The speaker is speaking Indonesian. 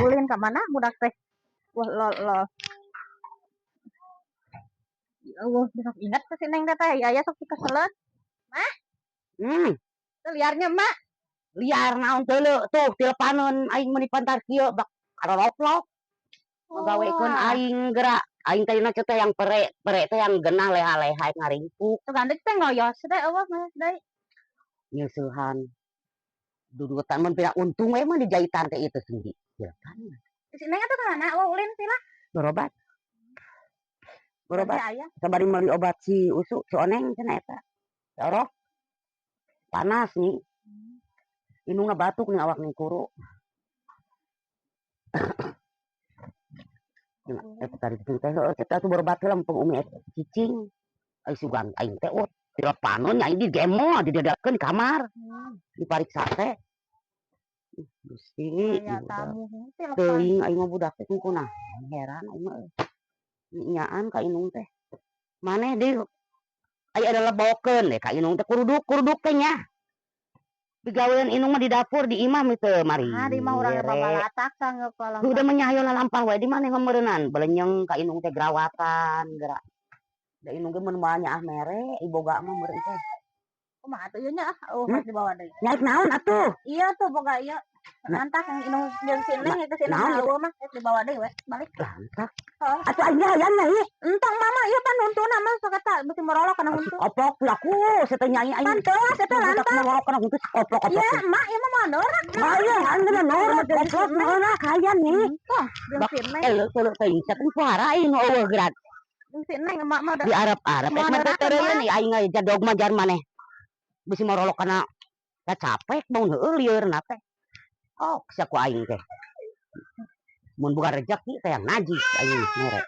Ulin ke mana budak teh. Wah lol. Wah, besok ingat ke si Neng teh ya sok keselet. Mah? Teu liarnya Mak. Liar naon teu tuh teleponan aing meuni pantar kieu bak karoloplok. Ngagawekeun aing gerak. Aing teh na teh yang pere teh yang genah leha-leha ngaringkuk. Teu gandek teh ngoyos teh eueuh deui. Nyeusuhan. Dudutan mun pira untung we mah di jahitan teh itu sendiri. Silakan. Si Neng atuh kana ulin sila. Berobat. Berobat. Sabari meuli obat si Usu, si Oneng cenah eta. Orok. Panas nih. Inungna batuk nih awak nih kuru. Eta tadi teh eta tuh berobat heula mumpung umi cicing. Ai sugan aing teh teleponan nya di gemo didadakeun kamar. Dipariksa teh. Gusti, ya tamu teuing aing mah budak teh kunaon heran aing mah. Nyaan ka inung teh. Maneh deui aya adalah bawakeun deh ka inung teh kuruduk teh nya. Digawean inung mah di dapur di imam itu mari. Di mah urang babalatak sangeup lah. Udah menyahayo lampah we di maneh ngeumeureunan belenyeng ka inung teh gerawatan gerak. Da inung ge mun moal nyaah mere iboga mah meureun teh. Kumaha atuh ieu nya harus dibawa deui. Nyaet naon atuh? Iya tuh boga ieu. Lantak yang inung jeung si Neng itu si Neng eueuh mah dibawa deui we balik. Lantak. Atuh aing hayang nya. Entong mama ieu pan nuntuna mah sok eta bisi merolok kana huntu. Koplok laku sateu nyai aing. Pantes eta lantak merolok kana huntu koplok. Iya, emak ieu mah moal norak. Aya anjeunna norak koplok norak hayan nih. Jeung si Neng. Eleuh teuing saten suara aing eueuh gerak. Jeung si Neng emak mah di Arab mah teureun nih aing jadog mah jar maneh. Bisi merolok kana capek mun heueuh lieureuna teh. Saku aing teh. Mun bukan rezeki teh yang najis aing mere.